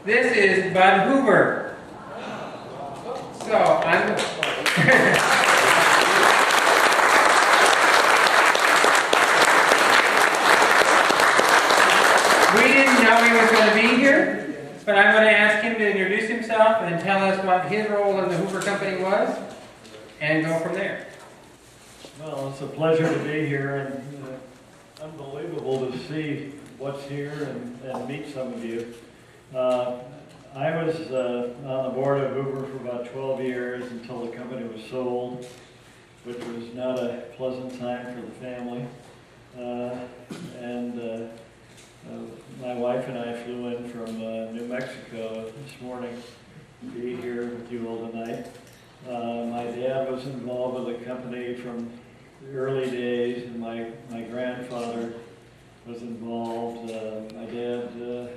This is Bud Hoover. So I'm. We didn't know he was going to be here, but I'm going to ask him to introduce himself and tell us what his role in the Hoover Company was, and go from there. Well, it's a pleasure to be here, and unbelievable to see what's here and meet some of you. I was on the board of Hoover for about 12 years until the company was sold, which was not a pleasant time for the family. My wife and I flew in from New Mexico this morning to be here with you all tonight. My dad was involved with the company from the early days, and my grandfather was involved. My dad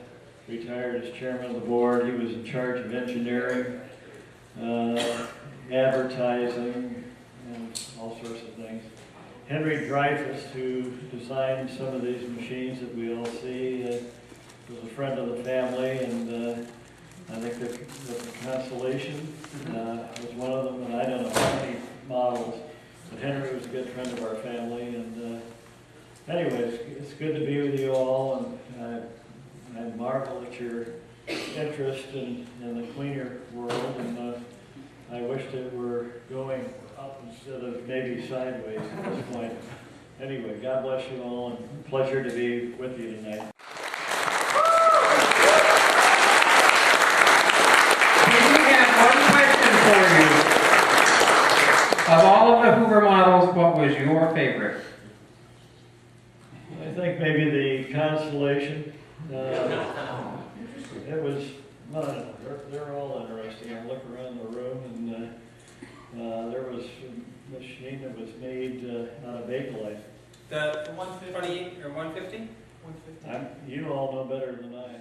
retired as chairman of the board. He was in charge of engineering, advertising, and all sorts of things. Henry Dreyfus, who designed some of these machines that we all see, was a friend of the family, and I think the Constellation was one of them, and I don't know how many models, but Henry was a good friend of our family. And anyways, it's good to be with you all, and I marvel at your interest in the cleaner world, and I wished it were going up instead of maybe sideways at this point. Anyway, God bless you all, and pleasure to be with you tonight. We have one question for you. Of all of the Hoover models, what was your favorite? I think maybe the Constellation. It was, well, they're all interesting. I look around the room, and there was a machine that was made out of Bakelite. The 128 or 150? 150. You all know better than I.